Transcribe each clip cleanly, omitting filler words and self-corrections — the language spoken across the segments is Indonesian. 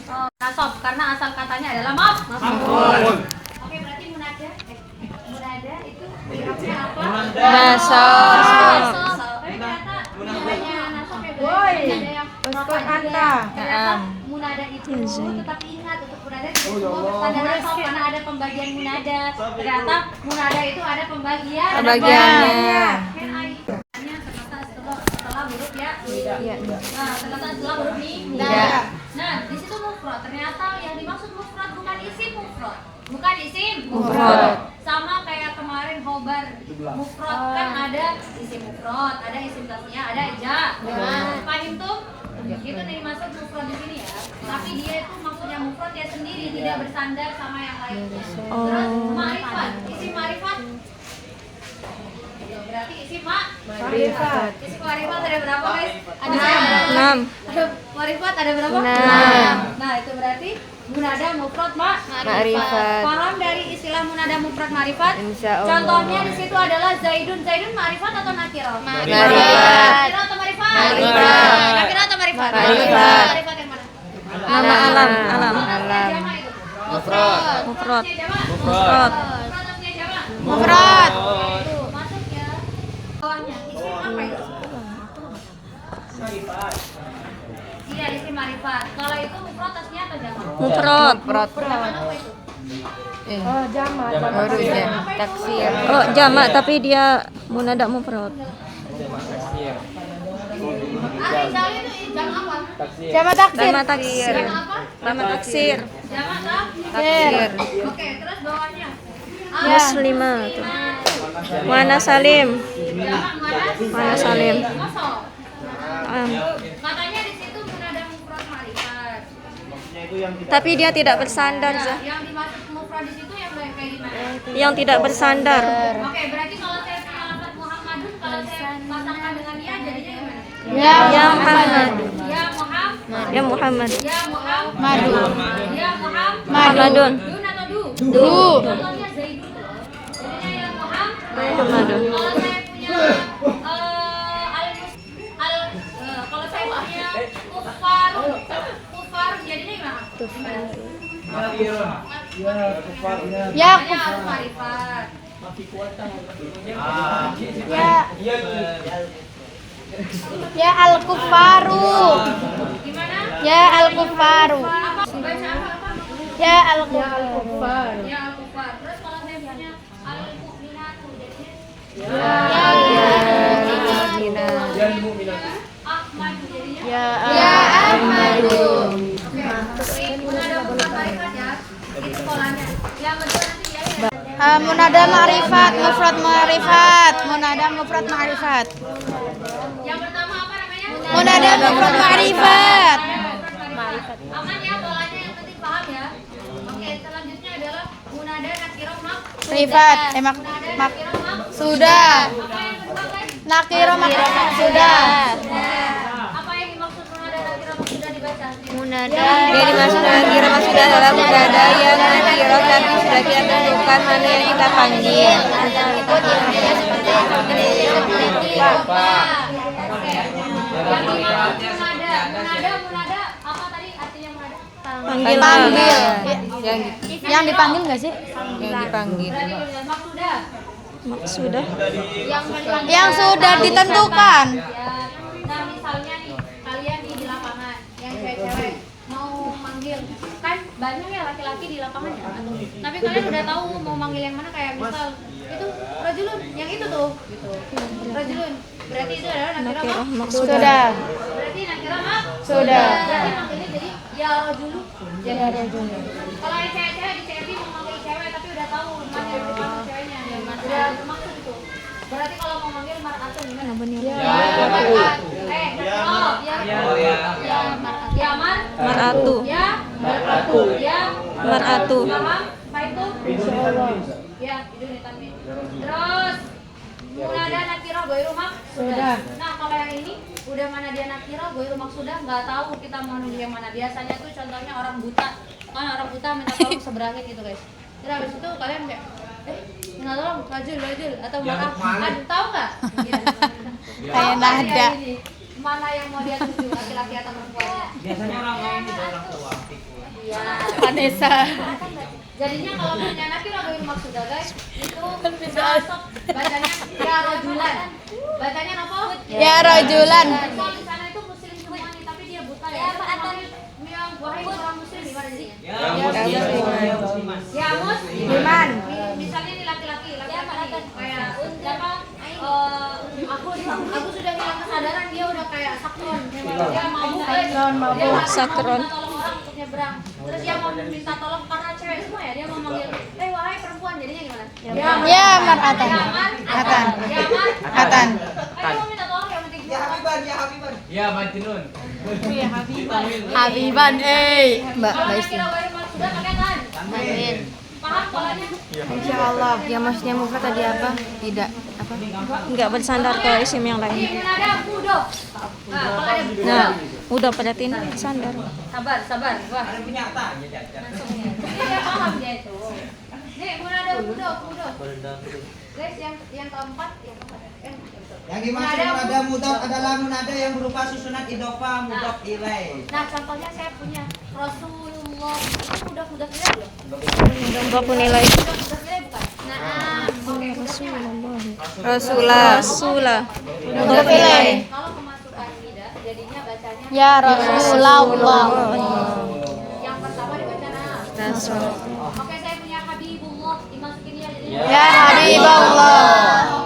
Oh, nasab karena asal katanya adalah maf'ul. Oke, berarti munada itu artinya apa? Nasab. Tapi ternyata hanya nasab ya guys. Ada yang Ustaz Anta. ternyata munada itu tetapi ingat untuk munada tidak semua bersandar nasab karena ada pembagian munada. Ternyata munada itu ada Pembagiannya. Ternyata setelah huruf ya. Iya. Nah, ternyata setelah huruf mi. Iya. Nah, di situ mufrad. Ternyata yang dimaksud mufrad bukan isim mufrad. Bukan isim Mufrad. Sama kayak kemarin khobar. Mufrad kan ada isim mufrad, ada isim tasnya, ada ija. Paham tuh? Itu yang dimaksud mufrad di sini ya. Tapi dia itu maksudnya mufrad ya sendiri, tidak bersandar sama yang lain. Terus ma'rifat, isim ma'rifat. Berarti isim ma'rifat. Isim ma'rifat ada berapa guys? Ada 6. Ada ma'rifat ada berapa? 6. Nah, itu berarti munada mufrad Ma'rifat. Paham dari istilah munada mufrad ma'rifat? Insyaallah. Contohnya di situ adalah Zaidun. Zaidun ma'rifat atau nakirah? Ma'rifat. Nakirah atau ma'rifat? Ma'rifat. Nakirah atau ma'rifat? Ma'rifat. Ma'rifat yang mana? Nama alam. Alam. Jama' itu. Mufrad. Mufrad. Aslinya jama'? Mufrad. Mufrad aslinya jama'? Mufrad. Itu masuk ya. Bawahnya isim apa itu? Iya, isim ma'rifat. Kalau itu mufrad aslinya atau jama'? Mufrad. Jama' apa itu? Oh, jama. Harusnya taksir. Oh, jamak tapi dia munada mufrad. Rizal itu jama' apa? Jama taksir. Jamak taksir. Jama' apa? Jamak taksir. Jama' Taksir. Oke, terus bawahnya. Muslimah. Mana Salim? Jama' Mana Salim? Kosong. Am. Katanya di situ munada mufrad ma'rifat. Tapi dia tidak bersandar, Zah. Yang dimaksud mufrad di situ yang kayak gimana? Yang tidak bersandar. Oke, berarti kalau saya punya lafaz Muhammadun, kalau saya pasangkan dengan ya jadinya gimana? Ya Muhammad. Ya Muhammad. Ya Muhammad. Ya Muhammad. Madu. Ya Muhammad. Muhammadun. Dun atau du? Du. Contohnya Zaidun loh. Jadinya ya Muhammad. Muhammadun. Kalau saya punya kalau saya punya kufar jadinya gimana? Ya, Namanya al-marifat. ya al-kufaru. Gimana? Ya al-kufaru. Apa? Baca apa? Ya al-kufaru. Ya al-kufar. Terus kalau saya punya al-mu'minatu jadinya Ahmad jadinya Ya Ahmadu. munada mufrad ma'rifat ya. Itu polanya. Yang kedua nanti ya. Munada ma'rifat, mufrad ma'rifat. Munada mufrad ma'rifat. Yang pertama apa namanya? Munada mufrad ma'rifat. Aman ya polanya yang penting paham ya. Oke, selanjutnya adalah munada nakirah Rifat. Munada Mak nakirah sudah. Apa yang kedua guys? Nakiro sudah. Apa yang dimaksud munada nakirah sudah dibaca? Munada. Yang dimaksud nakirah maksudnya adalah munada yang nakirah tapi sudah kita tentukan mana yang kita panggil. Munada apa tadi artinya munada? Panggil. Panggil. Yang Yang dipanggil nggak sih? dipanggil. Berarti maksudah. Maksudnya Yang sudah ditentukan. Ya. Nah, misalnya nih kalian di lapangan yang cewek-cewek mau manggil kan banyak ya laki-laki di lapangan ya. Tapi kalian udah tahu mau manggil yang mana kayak misal itu rajulun, yang itu tuh gitu. Rajulun. Berarti itu adalah nakirah maksudnya. Sudah. Berarti nakirah Sudah. Berarti manggilnya jadi ya rajulu. Jadi rajulu. Kalau yang cewek-cewek di CRT mau manggil cewek tapi udah tahu mana yang dipanggil ceweknya yang udah bermaksud itu. Berarti kalau mau manggil mar'atun gimana? Mar'at. Ya Mar'atu. Ya mar'atu. Ya Mar'atu. paham? Apa itu? Ya, itu nih tanwin. Terus munada nakirah ghairu sudah. Nah, kalau yang ini udah mana dia nakirah ghairu sudah nggak tahu kita mau nunggu yang mana. Biasanya tuh contohnya orang buta. Kan orang buta minta tolong seberahin gitu, guys. Terus habis itu kalian kayak minta tolong rajul atau marah. Tahu nggak? Kayak nada. Mana yang mau dia tuju, laki-laki atau perempuan? Biasanya orang ngomong gitu orang tua. Iya. Vanessa. Jadinya kalau punya nakira ghairu maksudah guys, itu masuk bacanya ya rajulan. Bacanya apa? Ya rajulan. Kalau di sana itu muslim semuanya, tapi dia buta ya. Yang wahai orang muslim gimana sih? Ya musliman. Misalnya ini laki-laki kayak siapa? Aku sudah hilang kesadaran, dia udah kayak sakron. Dia mabuk guys. Dia Sakron. tolong orang untuk nyebrang. Terus dia mau minta tolong karena cewek semua ya, dia mau manggil, wahai perempuan, jadinya gimana? Ya mar'atan. Atan. Atan. Ayo mau minta tolong ya penting. Ya Majnun. Habiban, Mbak Kalau Baisti. nakira ghairu maksudah pakai kan? Amin. Paham polanya? Insyaallah. Ya maksudnya mufrad tadi apa? Tidak apa? Enggak bersandar ke isim yang Ini lain. munada mudof. Nah, kalau ada mudof. Nah, udah pada tin bersandar. Sabar. Wah. Ini dia paham dia itu. Nih, munada mudof. Guys, yang keempat. Yang dimaksud munada mudhof adalah munada yang berupa susunan idhofah mudhof ilaih. Nah, contohnya saya punya Rasulullah. Itu mudof ilaih belum? Enggak pun nilai. Mudof ilaih bukan? Nah, oke, mudof ilaih. Rasulah. Mudhof ilaih. Kalau kemasukan tidak, jadinya bacanya Ya Rasulullah. yang pertama dibaca Rasul. Oke, saya punya Habibullah, dimasukin dia jadinya Ya Habiballah.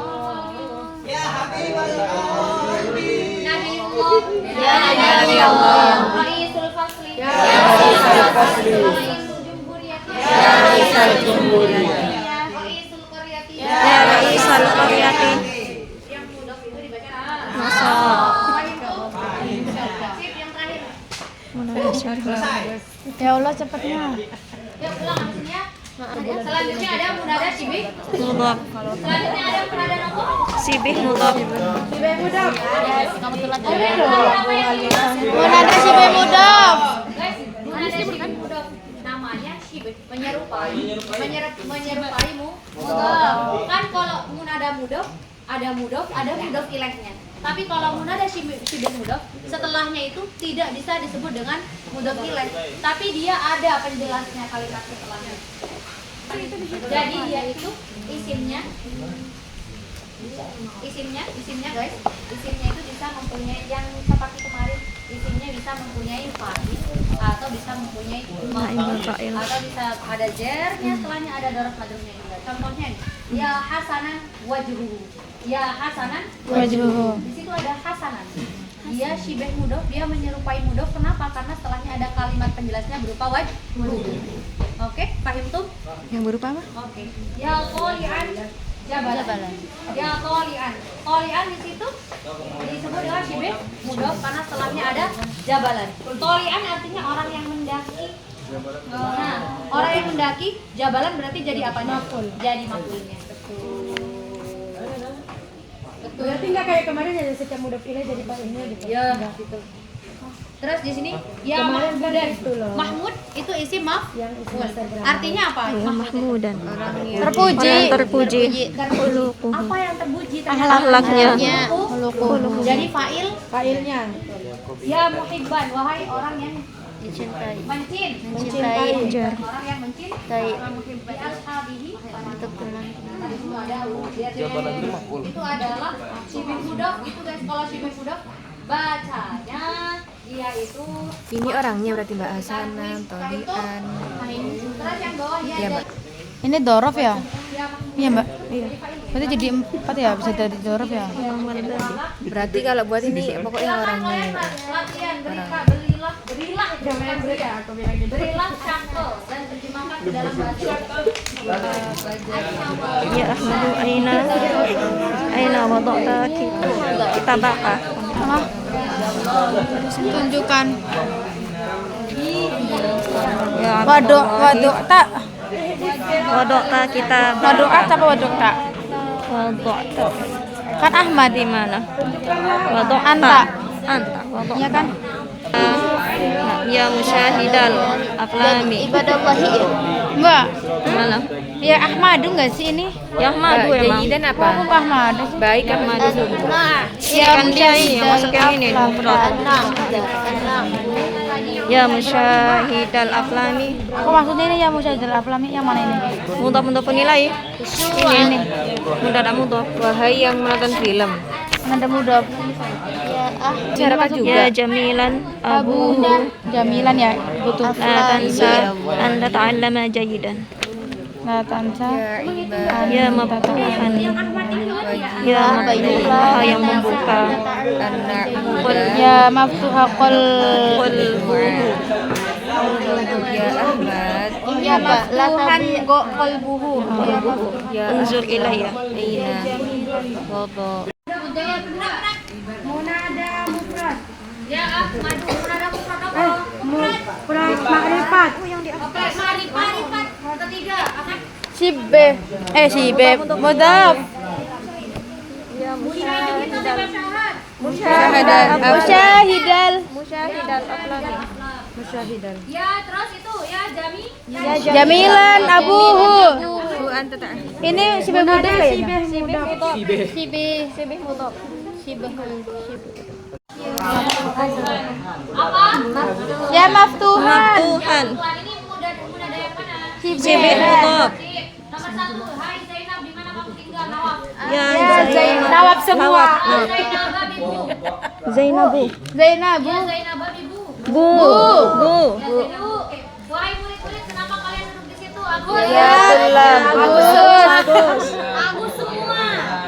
Ya Habiballah. Nabiullah. Ya Nabiullah. Raisul Fasli. Ya Raisul Fasli. Raisul Jumhuriyati. Ya Raisul Jumhuriyati. Raisul Qaryati. Ya Raisal Qaryati. Yang mudof itu dibaca Masa. Sip, yang terakhir. Munada syarah. Ya Allah cepatnya. Yuk pulang habis ini ya. Selanjutnya ada munada syibih. Mudhaf. Selanjutnya ada munada apa? Sibih mudhaf. Munada sibih mudhof. Guys, munada syibih mudof. Namanya syibih, menyerupai. Menyerupai mudof. Kan kalau munada mudof, ada mudof ilaihnya. Tapi kalau munada syibih mudof, setelahnya itu tidak bisa disebut dengan mudof ilaih. Tapi dia ada penjelasnya kalimat setelahnya. Jadi dia itu isimnya guys, isimnya itu bisa mempunyai yang seperti kemarin, isimnya bisa mempunyai fa'il atau bisa mempunyai maf'ul atau bisa ada jernya, setelahnya ada dhorof majrurnya juga. Contohnya nih, ya hasanan wajhuhu. Ya hasanan Wajhuhu. di situ ada hasanan. Dia syibih mudof, dia menyerupai mudof. Kenapa? Karena setelahnya ada kalimat penjelasnya berupa wajhuhu. Oke, paham tuh? Yang berupa apa? Oke. Ya qoli'an jabalan. Ya qoli'an. Qoli'an di situ disebut dengan syibih mudof karena setelahnya ada jabalan. Qoli'an artinya orang yang mendaki. Nah, orang yang mendaki, jabalan berarti jadi apanya? Jadi maf'ulnya. Betul. Berarti nggak kayak kemarin ada setiap mudof ilaih jadi fa'ilnya gitu. Ya, gitu. Terus di sini ya Kemarin kan Mahmudan. itu loh. Mahmud itu isim Yang isi Instagram. Artinya apa? Mahmudan. Terpuji. Orang terpuji. Apa yang terpuji? Akhlaknya. Khuluquhu. Jadi fa'il Failnya ya muhibban, wahai orang yang mencintai. Jar. Orang yang mencintai. Muhibban ashabihi untuk itu adalah syibih mudof. Itu guys, kalau syibih mudof bacanya dia itu Ini orangnya berarti Mbak Hasanah, Tolian. terus yang bawah dia Iya, ada Mbak. Ini dhorof ya? ya Iya Mbak. Berarti jadi 4 ya, bisa jadi dhorof ya? Berarti kalau buat ini pokoknya orangnya ya, Mbak. latihan berilah syakol dan terjemahkan ke dalam bahasa Ya Ahmadu aina wada'ta kitabaka. Tunjukkan. Ya Waduk tak. wada'ta kitabaka. Waduk apa waduk tak? Wada'ta. Kan Ahmad. Di mana? Anta. Anta. Wada'ta. Iya kan? Ya musyahidal aflami. Ibadallahi. Enggak. Mana? Ya Ahmadu enggak sih ini? Ya Ahmadu emang. Kok aku Ahmadu sih? Baik Ahmadu. Ya Kan dia ini yang masuk yang ini. Aflan. Mufrad. Ya musyahidal aflami. Aku maksudnya ini ya musyahidal aflami yang mana ini? Mudhaf penilai. Ini. Mudhaf mudhaf. Wahai yang menonton film. Ada mudhaf. Masyarakat juga. Ya jamilan abu. Jamilan ya, butuh. La tansa an tata'allama jayidan. La tansa. Ya mabtuhan. Ya mabtuha yang membuka. Ya maftuha qul. Ya maftuhan qalbuhu. Unzur ilayya. Munada mufrad. Ya, madu munada mufrad apa? Makrifat. Oke, marifat. Ketiga, apa? Si B mudhaf. Musyahidal aflami. Ya, terus itu ya Jami. Jamilan abuhu. Ini si B mudhaf kayaknya. Apa? Ya maftuhan. Tuhan. Tuhan ini munada yang mana? Si B. Mudhaf. Nomor 1. Hai Zainab, di mana kamu tinggal? Nawab. Ya Nawab semua. Zainab Bibu. Zainabu. Zainabu. Ya Zainab Bibu. Bu. Ya Zainabu. Wahai murid-murid, kenapa kalian duduk di situ? Agus. Ya Agus. Agus semua.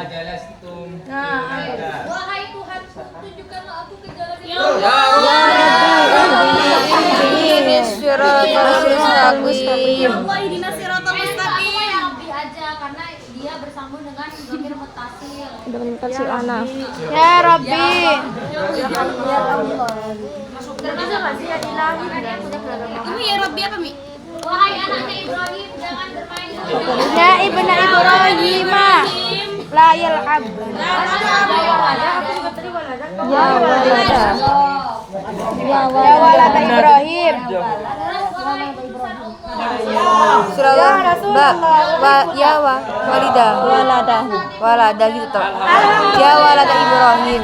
Jelas tum. Wahai Tuhan, tunjukkanlah aku ke jalan yang lebih aja karena dia bersambung dengan dhamir muttasil. Ya Rabbi. Termasuk nggak sih yang ilahi? Ini ya Rabbi apa Mi? Wahai anaknya Ibrahim, jangan bermain dengan Ya ibna Ibrahim. La yal'ab. Ya walada. Ya walada Ibrahim. Surah ya walida walada gitu toh. Ya walada Ibrahim.